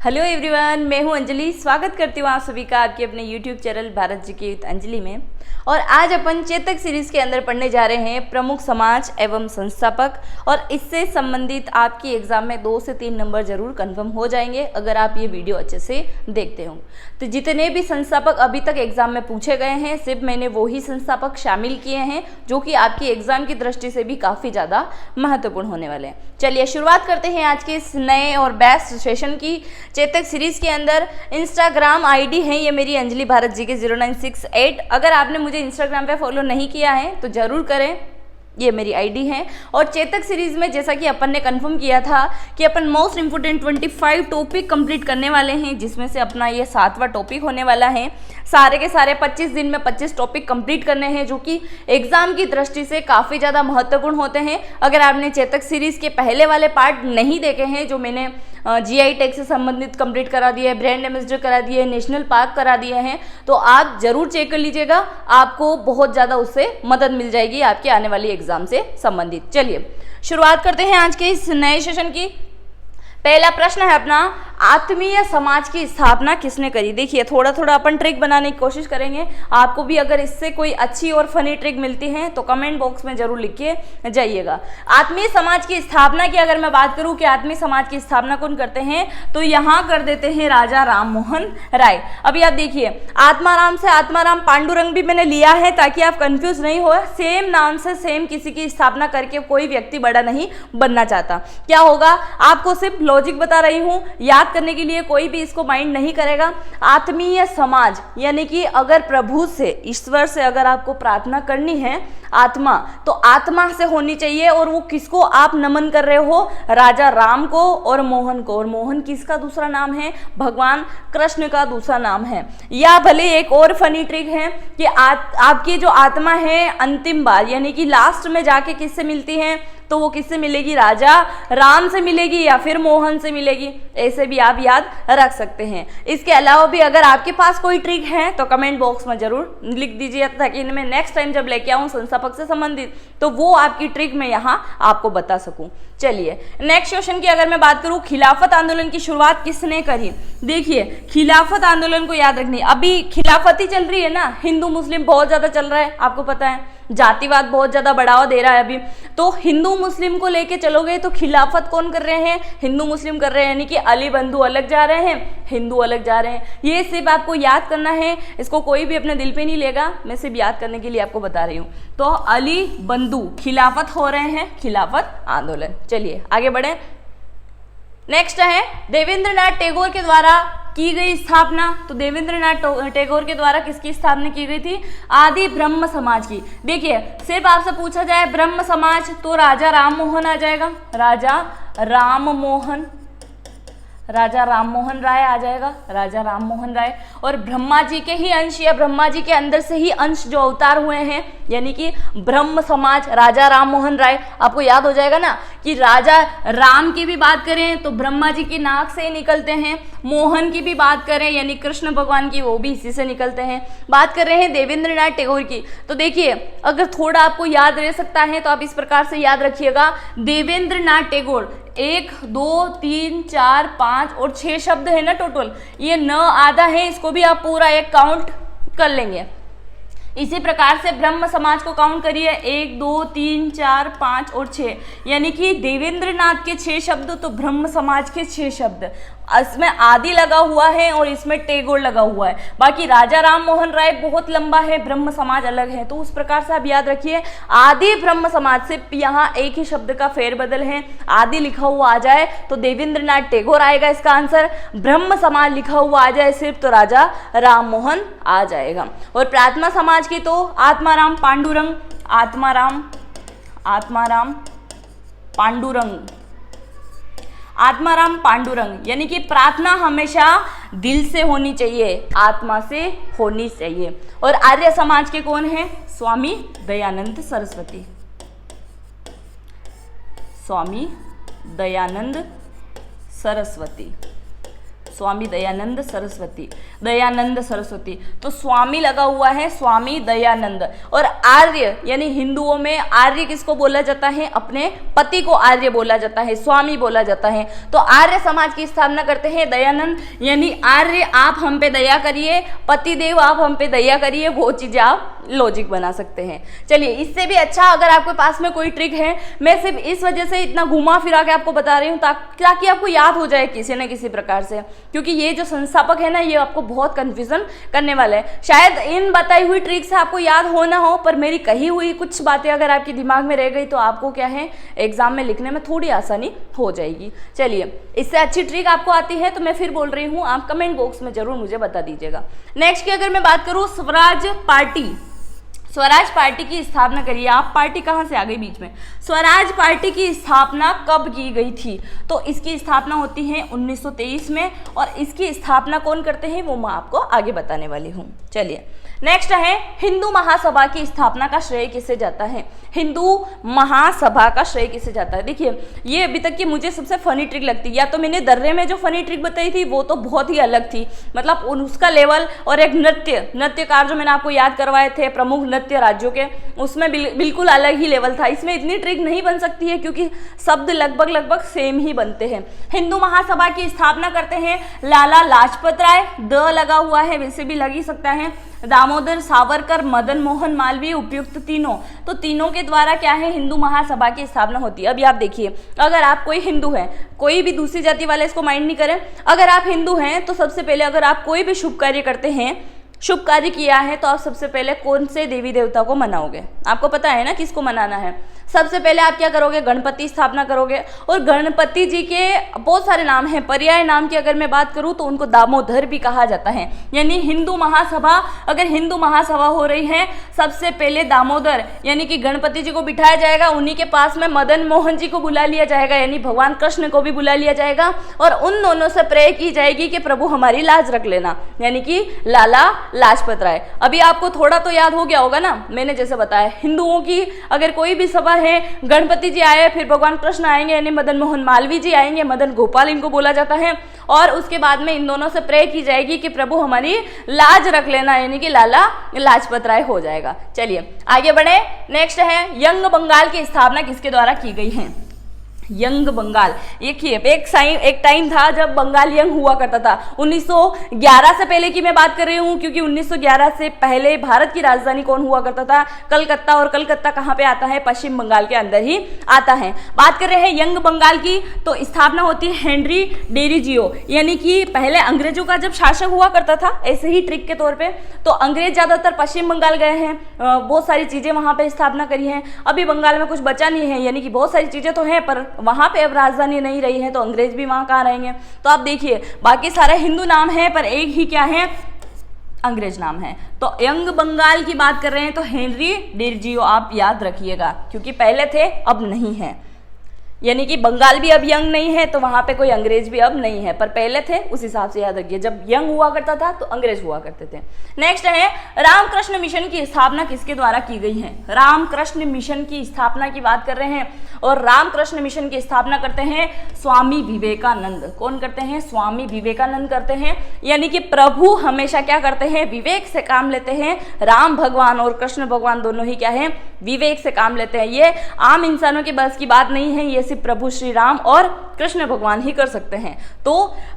Hello everyone, मैं हूं अंजलि। स्वागत करती हूं आप सभी का आपके अपने यूट्यूब चैनल भारत जी की अंजलि में। और आज अपन चेतक सीरीज के अंदर पढ़ने जा रहे हैं प्रमुख समाज एवं संस्थापक। और इससे संबंधित आपकी एग्जाम में 2 से 3 नंबर जरूर कंफर्म हो जाएंगे अगर आप ये वीडियो अच्छे से देखते हो। तो जितने भी संस्थापक अभी तक एग्जाम में पूछे गए हैं, सिर्फ मैंने वही संस्थापक शामिल किए हैं जो कि आपकी एग्जाम की दृष्टि से भी काफ़ी ज़्यादा महत्वपूर्ण होने वाले हैं। चलिए शुरुआत करते हैं आज के इस नए और बेस्ट सेशन की। चेतक सीरीज के अंदर इंस्टाग्राम आईडी है ये मेरी अंजलि भारत जी के 0968। अगर आपने मुझे इंस्टाग्राम पे फॉलो नहीं किया है तो जरूर करें, ये मेरी आईडी है। और चेतक सीरीज में जैसा कि अपन ने कंफर्म किया था कि अपन मोस्ट इंपोर्टेंट 25 टॉपिक कंप्लीट करने वाले हैं, जिसमें से अपना ये 7वां टॉपिक होने वाला है। सारे के सारे 25 दिन में 25 टॉपिक कंप्लीट करने हैं जो कि एग्जाम की दृष्टि से काफ़ी ज़्यादा महत्वपूर्ण होते हैं। अगर आपने चेतक सीरीज के पहले वाले पार्ट नहीं देखे हैं, जो मैंने जीआई टैग से संबंधित कंप्लीट करा दिए है, ब्रांड एम्बेसडर करा दिए, नेशनल पार्क करा दिए हैं, तो आप जरूर चेक कर लीजिएगा। आपको बहुत ज़्यादा उससे मदद मिल जाएगी आपके आने वाली एग्जाम से संबंधित। चलिए शुरुआत करते हैं आज के इस नए सेशन की। पहला प्रश्न है अपना, आत्मीय समाज की स्थापना किसने करी। देखिए थोड़ा थोड़ा अपन ट्रिक बनाने की कोशिश करेंगे। आपको भी अगर इससे कोई अच्छी और फनी ट्रिक मिलती है तो कमेंट बॉक्स में जरूर लिख के जाइएगा। आत्मीय समाज की स्थापना की अगर मैं बात करूं कि आत्मीय समाज की स्थापना कौन करते हैं, तो यहाँ कर देते हैं राजा राम मोहन राय। अभी आप देखिए, आत्माराम से आत्माराम पांडुरंग भी मैंने लिया है ताकि आप कंफ्यूज नहीं हो। सेम नाम से सेम किसी की स्थापना करके कोई व्यक्ति बड़ा नहीं बनना चाहता। क्या होगा, आपको सिर्फ लॉजिक बता रही हूं, याद करने के लिए कोई भी इसको माइंड नहीं करेगा। आत्मीय समाज यानी कि अगर प्रभु से, ईश्वर से अगर आपको प्रार्थना करनी है आत्मा, तो आत्मा से होनी चाहिए। और वो किसको आप नमन कर रहे हो, राजा राम को और मोहन को। और मोहन किसका दूसरा नाम है, भगवान कृष्ण का दूसरा नाम है। या भले एक और फनी ट्रिक है कि आपकी जो आत्मा है अंतिम बार यानी कि लास्ट में जाके किससे मिलती है, तो वो किससे मिलेगी, राजा राम से मिलेगी या फिर मोहन से मिलेगी। ऐसे भी आप याद रख सकते हैं। इसके अलावा भी अगर आपके पास कोई ट्रिक है तो कमेंट बॉक्स में जरूर लिख दीजिए ताकि इनमें नेक्स्ट टाइम जब लेके आऊँ संस्थापक से संबंधित तो वो आपकी ट्रिक मैं यहाँ आपको बता सकूं। चलिए नेक्स्ट क्वेश्चन की अगर मैं बात करूं, खिलाफत आंदोलन की शुरुआत किसने करी। देखिए खिलाफत आंदोलन को याद रखनी, अभी खिलाफत ही चल रही है ना, हिंदू मुस्लिम बहुत ज्यादा चल रहा है, आपको पता है जातिवाद बहुत ज्यादा बढ़ावा दे रहा है अभी। तो हिंदू मुस्लिम को लेके चलोगे तो खिलाफत कौन कर रहे हैं, हिंदू मुस्लिम कर रहे हैं। यानी कि अली बंधु अलग जा रहे हैं, हिंदू अलग जा रहे हैं। ये सिर्फ आपको याद करना है, इसको कोई भी अपने दिल पे नहीं लेगा, मैं सिर्फ याद करने के लिए आपको बता रही हूँ। तो अली बंधु खिलाफत हो रहे हैं, खिलाफत आंदोलन। चलिए आगे बढ़े। नेक्स्ट है देवेंद्रनाथ टैगोर के द्वारा की गई स्थापना। तो देवेंद्रनाथ टैगोर के द्वारा किसकी स्थापना की गई थी, आदि ब्रह्म समाज की। देखिए सिर्फ आपसे पूछा जाए ब्रह्म समाज तो राजा राम मोहन आ जाएगा, राजा राम मोहन राय आ जाएगा, राजा राम मोहन राय। और ब्रह्मा जी के ही अंश या ब्रह्मा जी के अंदर से ही अंश जो अवतार हुए हैं यानी कि ब्रह्म समाज राजा राम मोहन राय। आपको याद हो जाएगा ना कि राजा राम की भी बात करें तो ब्रह्मा जी की नाक से ही निकलते हैं, मोहन की भी बात करें यानी कृष्ण भगवान की, वो भी इसी से निकलते हैं। बात कर रहे हैं देवेंद्रनाथ टैगोर की, तो देखिए अगर थोड़ा आपको याद रह सकता है तो आप इस प्रकार से याद रखिएगा। देवेंद्रनाथ टैगोर 1 2 3 4 5 और 6 शब्द है ना टोटल, ये न आधा है, इसको भी आप पूरा एक काउंट कर लेंगे। इसी प्रकार से ब्रह्म समाज को काउंट करिए, 1 2 3 4 5 और 6, यानी कि देवेंद्रनाथ के 6 शब्द तो ब्रह्म समाज के 6 शब्द। इसमें आदि लगा हुआ है और इसमें टैगोर लगा हुआ है। बाकी राजा राम मोहन राय बहुत लंबा है, ब्रह्म समाज अलग है। तो उस प्रकार से आप याद रखिए आदि ब्रह्म समाज, सिर्फ यहाँ एक ही शब्द का फेरबदल है, आदि लिखा हुआ आ जाए तो देवेंद्रनाथ टैगोर आएगा इसका आंसर। ब्रह्म समाज लिखा हुआ आ जाए सिर्फ तो राजा राम मोहन आ जाएगा। और प्रार्थना समाज की तो आत्माराम पांडुरंग, आत्माराम पांडुरंग यानी कि प्रार्थना हमेशा दिल से होनी चाहिए, आत्मा से होनी चाहिए। और आर्य समाज के कौन है, स्वामी दयानंद सरस्वती, स्वामी दयानंद सरस्वती। स्वामी दयानंद सरस्वती, दयानंद सरस्वती, तो स्वामी लगा हुआ है, स्वामी दयानंद। और आर्य यानी हिंदुओं में आर्य किसको बोला जाता है, अपने पति को आर्य बोला जाता है, स्वामी बोला जाता है। तो आर्य समाज की स्थापना करते हैं दयानंद, यानी आर्य आप हम पे दया करिए, पतिदेव आप हम पे दया करिए, वो चीजें आप लॉजिक बना सकते हैं। चलिए, इससे भी अच्छा अगर आपके पास में कोई ट्रिक है, मैं सिर्फ इस वजह से इतना घुमा फिरा के आपको बता रही हूँ ताकि आपको याद हो जाए किसी न किसी प्रकार से, क्योंकि ये जो संस्थापक है ना, ये आपको बहुत कंफ्यूजन करने वाला है। शायद इन बताई हुई ट्रिक से आपको याद हो ना हो, पर मेरी कही हुई कुछ बातें अगर आपके दिमाग में रह गई तो आपको क्या है, एग्जाम में लिखने में थोड़ी आसानी हो जाएगी। चलिए, इससे अच्छी ट्रिक आपको आती है तो मैं फिर बोल रही हूँ, आप कमेंट बॉक्स में जरूर मुझे बता दीजिएगा। नेक्स्ट की अगर मैं बात करूँ, स्वराज पार्टी, स्वराज पार्टी की स्थापना करिए आप। पार्टी कहाँ से आ गई बीच में? स्वराज पार्टी की स्थापना कब की गई थी? तो इसकी स्थापना होती है 1923 में, और इसकी स्थापना कौन करते हैं वो मैं आपको आगे बताने वाली हूँ। चलिए, नेक्स्ट है हिंदू महासभा की स्थापना का श्रेय किसे जाता है? हिंदू महासभा का श्रेय किसे जाता है? देखिए, ये अभी तक की मुझे सबसे फनी ट्रिक लगती है। या तो मैंने दर्रे में जो फनी ट्रिक बताई थी वो तो बहुत ही अलग थी, मतलब उसका लेवल, और एक नृत्यकार जो मैंने आपको याद करवाए थे प्रमुख नृत्य राज्यों के, उसमें बिल्कुल अलग ही लेवल था। इसमें इतनी ट्रिक नहीं बन सकती है क्योंकि शब्द लगभग सेम ही बनते हैं। हिंदू महासभा की स्थापना करते हैं लाला लाजपत राय, द लगा हुआ है, वैसे भी लग ही सकता है, दामोदर सावरकर, मदन मोहन मालवीय, उपयुक्त तीनों। तो तीनों के द्वारा क्या है, हिंदू महासभा की स्थापना होती है। अभी आप देखिए, अगर आप कोई हिंदू हैं, कोई भी दूसरी जाति वाले इसको माइंड नहीं करें, अगर आप हिंदू हैं तो सबसे पहले अगर आप कोई भी शुभ कार्य करते हैं, शुभ कार्य किया है, तो आप सबसे पहले कौन से देवी देवता को मनाओगे? आपको पता है ना किसको मनाना है। सबसे पहले आप क्या करोगे, गणपति स्थापना करोगे। और गणपति जी के बहुत सारे नाम हैं, पर्याय नाम की अगर मैं बात करूं तो उनको दामोदर भी कहा जाता है। यानी हिंदू महासभा, अगर हिंदू महासभा हो रही है, सबसे पहले दामोदर यानी कि गणपति जी को बिठाया जाएगा, उन्हीं के पास में मदन मोहन जी को बुला लिया जाएगा, यानी भगवान कृष्ण को भी बुला लिया जाएगा, और उन दोनों से प्रे की जाएगी कि प्रभु हमारी लाज रख लेना, यानी कि लाला लाजपत राय। अभी आपको थोड़ा तो याद हो गया होगा ना, मैंने जैसे बताया, हिंदुओं की अगर कोई भी सभा है, गणपति जी आए, फिर भगवान कृष्ण आएंगे, यानी मदन मोहन मालवीय जी आएंगे, मदन गोपाल इनको बोला जाता है, और उसके बाद में इन दोनों से प्रे की जाएगी कि प्रभु हमारी लाज रख लेना, यानी कि लाला लाजपत राय हो जाएगा। चलिए आगे बढ़े। नेक्स्ट है यंग बंगाल की स्थापना किसके द्वारा की गई है? यंग बंगाल, एक टाइम था जब बंगाल यंग हुआ करता था। 1911 से पहले की मैं बात कर रही हूँ, क्योंकि 1911 से पहले भारत की राजधानी कौन हुआ करता था? कलकत्ता। और कलकत्ता कहाँ पे आता है? पश्चिम बंगाल के अंदर ही आता है। बात कर रहे हैं यंग बंगाल की, तो स्थापना होती है हेनरी डेरिजियो, यानी कि पहले अंग्रेजों का जब शासक हुआ करता था, ऐसे ही ट्रिक के तौर पर, तो अंग्रेज ज्यादातर पश्चिम बंगाल गए हैं, बहुत सारी चीजें वहां पे स्थापना करी है। अभी बंगाल में कुछ बचा नहीं है, यानी कि बहुत सारी चीजें तो हैं, पर वहां पे अब राजधानी नहीं रही है, तो अंग्रेज भी वहां कहाँ रहेंगे? तो आप देखिए, बाकी सारे हिंदू नाम है, पर एक ही क्या है? अंग्रेज नाम है। तो यंग बंगाल की बात कर रहे हैं तो हेनरी डेरिजियो आप याद रखिएगा, क्योंकि पहले थे अब नहीं है, यानी कि बंगाल भी अब यंग नहीं है, तो वहां पे कोई अंग्रेज भी अब नहीं है, पर पहले थे, उस हिसाब से याद रखिए। जब यंग हुआ करता था तो अंग्रेज हुआ करते थे। नेक्स्ट है रामकृष्ण मिशन की स्थापना किसके द्वारा की गई है? रामकृष्ण मिशन की स्थापना की बात कर रहे हैं, और रामकृष्ण मिशन की स्थापना करते हैं स्वामी विवेकानंद। कौन करते हैं? स्वामी विवेकानंद करते हैं। यानी कि प्रभु हमेशा क्या करते हैं? विवेक से काम लेते हैं। राम भगवान और कृष्ण भगवान दोनों ही क्या है? विवेक से काम लेते हैं। ये आम इंसानों के बस की बात नहीं है, ये सिर्फ प्रभु श्री राम और कृष्ण भगवान ही कर सकते हैं। तो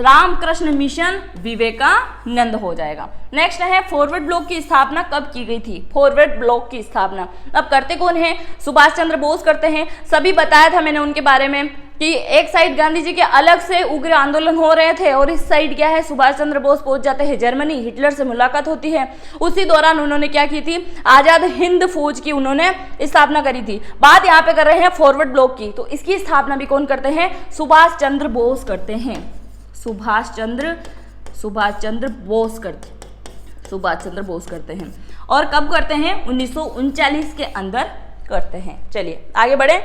रामकृष्ण मिशन विवेकानंद हो जाएगा। नेक्स्ट है फॉरवर्ड ब्लॉक की स्थापना कब की गई थी? फॉरवर्ड ब्लॉक की स्थापना अब करते कौन है? सुभाष चंद्र बोस करते हैं। सभी बताया था मैंने उनके बारे में कि एक साइड गांधी जी के अलग से उग्र आंदोलन हो रहे थे, और इस साइड क्या है? सुभाष चंद्र बोस पहुंच जाते हैं जर्मनी, हिटलर से मुलाकात होती है। उसी दौरान उन्होंने क्या की थी? आजाद हिंद फौज की उन्होंने स्थापना करी थी। बात यहाँ पे कर रहे हैं फॉरवर्ड ब्लॉक की, तो इसकी स्थापना भी कौन करते हैं? सुभाष चंद्र बोस करते हैं। सुभाष चंद्र बोस करते हैं। और कब करते हैं? 1939 के अंदर करते हैं। चलिए आगे बढ़े।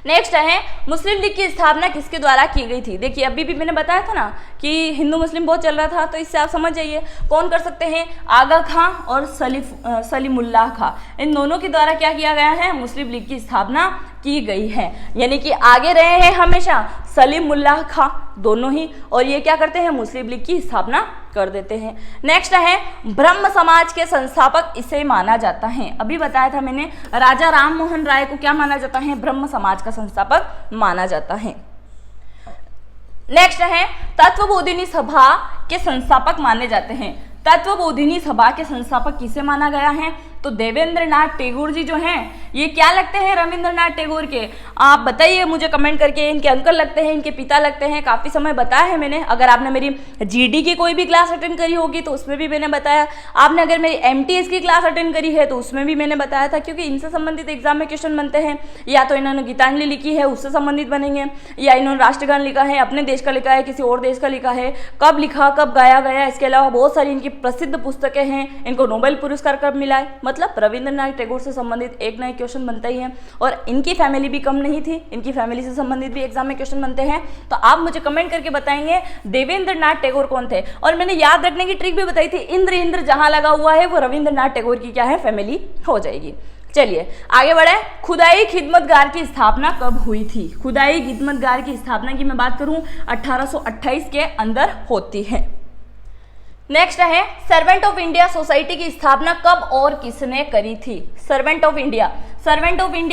नेक्स्ट है मुस्लिम लीग की स्थापना किसके द्वारा की गई थी? देखिए अभी भी मैंने बताया था ना कि हिंदू मुस्लिम बहुत चल रहा था, तो इससे आप समझ जाइए कौन कर सकते हैं। आगा खां और सलीमुल्लाह खां, इन दोनों के द्वारा क्या किया गया है? मुस्लिम लीग की स्थापना की गई है। यानी कि आगे रहे हैं हमेशा सलीमुल्लाह खां, दोनों ही। और ये क्या करते हैं, मुस्लिम लीग की स्थापना कर देते हैं। नेक्स्ट है ब्रह्म समाज के संस्थापक इसे माना जाता है, अभी बताया था मैंने, राजा राम मोहन राय को क्या माना जाता है, ब्रह्म समाज का संस्थापक माना जाता है। नेक्स्ट है तत्वबोधिनी सभा के संस्थापक माने जाते हैं। तत्वबोधिनी सभा के संस्थापक किसे माना गया है, तो देवेंद्रनाथ टैगोर जी जो हैं, ये क्या लगते हैं रविंद्रनाथ टैगोर के, आप बताइए मुझे कमेंट करके, इनके अंकल लगते हैं, इनके पिता लगते हैं, काफी समय बताया है मैंने। अगर आपने मेरी जीडी की कोई भी क्लास अटेंड करी होगी तो उसमें भी मैंने बताया, आपने अगर मेरी एमटीएस की क्लास अटेंड करी है तो उसमें भी मैंने बताया था, क्योंकि इनसे संबंधित एग्जाम में क्वेश्चन बनते हैं। या तो इन्होंने गीतांजलि लिखी है उससे संबंधित बनेंगे, या इन्होंने राष्ट्रगान लिखा है, अपने देश का लिखा है, किसी और देश का लिखा है, कब लिखा, कब गाया गया, इसके अलावा बहुत सारी इनकी प्रसिद्ध पुस्तकें हैं, इनको नोबेल पुरस्कार कब मिला है, मतलब रविंद्रनाथ टैगोर से संबंधित एक ना एक क्वेश्चन बनता ही है। और इनकी फैमिली भी कम नहीं थी, इनकी फैमिली से संबंधित भी एग्जाम में क्वेश्चन बनते हैं। तो आप मुझे कमेंट करके बताएंगे देवेंद्रनाथ टैगोर कौन थे। और मैंने याद रखने की ट्रिक भी बताई थी, इंद्र जहां लगा हुआ है वो रविंद्रनाथ टैगोर की क्या है, फैमिली हो जाएगी। चलिए आगे बढ़े। खुदाई खिदमतगार की स्थापना कब हुई थी, खुदाई खिदमतगार की स्थापना की मैं बात करूं 1828 के अंदर होती है। नेक्स्ट है सर्वेंट ऑफ इंडिया सोसाइटी की स्थापना कब और किसने करी थी। सर्वेंट ऑफ इंडिया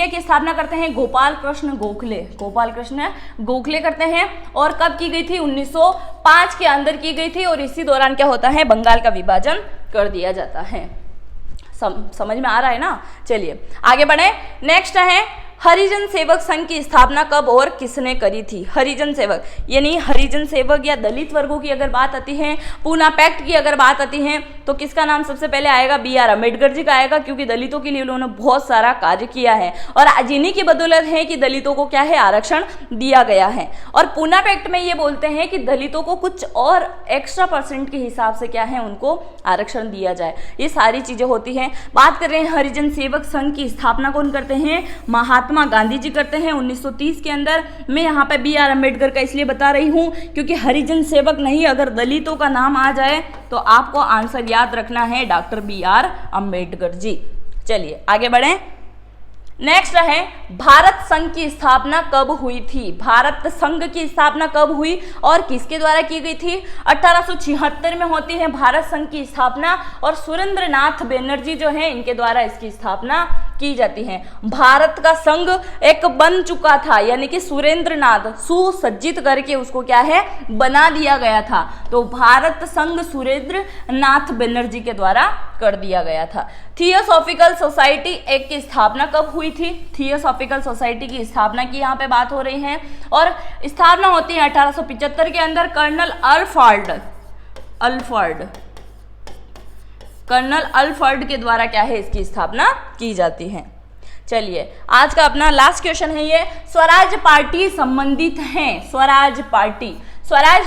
की स्थापना करते हैं गोपाल कृष्ण गोखले, गोपाल कृष्ण गोखले करते हैं। और कब की गई थी, 1905 के अंदर की गई थी। और इसी दौरान क्या होता है, बंगाल का विभाजन कर दिया जाता है। समझ में आ रहा है ना। चलिए आगे बढ़े। नेक्स्ट है हरिजन सेवक संघ की स्थापना कब और किसने करी थी। हरिजन सेवक यानी हरिजन सेवक या दलित वर्गों की अगर बात आती है, पूना पैक्ट की अगर बात आती है, तो किसका नाम सबसे पहले आएगा, BR अम्बेडकर जी का आएगा, क्योंकि दलितों के लिए उन्होंने बहुत सारा कार्य किया है। और जिन्हीं की बदौलत है कि दलितों को क्या है, आरक्षण दिया गया है। और पूना पैक्ट में ये बोलते हैं कि दलितों को कुछ और एक्स्ट्रा % के हिसाब से क्या है, उनको आरक्षण दिया जाए। ये सारी चीजें होती हैं। बात कर रहे हैं हरिजन सेवक संघ की स्थापना कौन करते हैं, महात्मा गांधी जी करते हैं 1930 के अंदर। मैं यहाँ पे BR अम्बेडकर का इसलिए बता रही हूँ क्योंकि हरिजन सेवक नहीं, अगर दलितों का नाम आ जाए तो आपको आंसर याद रखना है डॉक्टर BR अम्बेडकर जी। चलिए आगे बढ़ें। नेक्स्ट है भारत संघ की स्थापना कब हुई थी। भारत संघ की स्थापना कब हुई और किसके द्वारा की गई थी। 1876 में होती है भारत संघ की स्थापना। और सुरेंद्रनाथ बनर्जी जो है, इनके द्वारा इसकी स्थापना की जाती है। भारत का संघ एक बन चुका था, यानी कि सुरेंद्रनाथ सुसज्जित करके उसको क्या है, बना दिया गया था। तो भारत संघ सुरेंद्रनाथ बनर्जी के द्वारा कर दिया गया था। थियोसॉफिकल सोसाइटी एक की स्थापना कब हुई थी। थियोसॉफिकल सोसाइटी की स्थापना की यहाँ पे बात हो रही है। और स्थापना होती है 1875 के अंदर कर्नल अल्फ्रेड के द्वारा क्या है, इसकी स्थापना की जाती है। चलिए आज का अपना लास्ट क्वेश्चन है ये, स्वराज पार्टी संबंधित है। स्वराज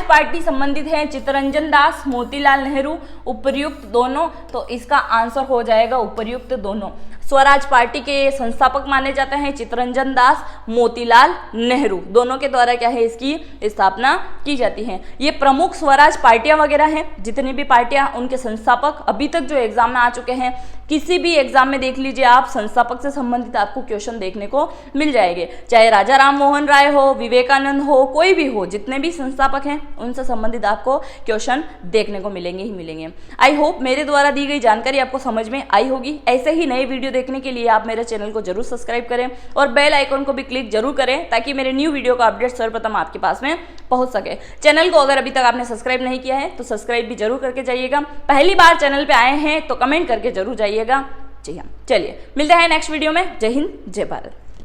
पार्टी संबंधित है चित्तरंजन दास, मोतीलाल नेहरू, उपर्युक्त दोनों। तो इसका आंसर हो जाएगा उपर्युक्त दोनों। स्वराज पार्टी के संस्थापक माने जाते हैं चित्तरंजन दास, मोतीलाल नेहरू, दोनों के द्वारा क्या है, इसकी स्थापना की जाती है। ये प्रमुख स्वराज पार्टियां वगैरह हैं, जितनी भी पार्टियां, उनके संस्थापक अभी तक जो एग्जाम में आ चुके हैं, किसी भी एग्जाम में देख लीजिए आप, संस्थापक से संबंधित आपको क्वेश्चन देखने को मिल जाएंगे। चाहे राजा राम मोहन राय हो, विवेकानंद हो, कोई भी हो, जितने भी संस्थापक हैं उनसे संबंधित आपको क्वेश्चन देखने को मिलेंगे ही मिलेंगे। आई होप मेरे द्वारा दी गई जानकारी आपको समझ में आई होगी। ऐसे ही नए वीडियो देखने के लिए आप मेरे चैनल को जरूर सब्सक्राइब करें और बेल आइकन को भी क्लिक जरूर करें, ताकि मेरे न्यू वीडियो का अपडेट सर्वप्रथम आपके पास में पहुंच सके। चैनल को अगर अभी तक आपने सब्सक्राइब नहीं किया है तो सब्सक्राइब भी जरूर करके जाइएगा। पहली बार चैनल पे आए हैं तो कमेंट करके जरूर जाइएगा। जी हाँ, चलिए मिलते हैं नेक्स्ट वीडियो में। जय हिंद, जय भारत।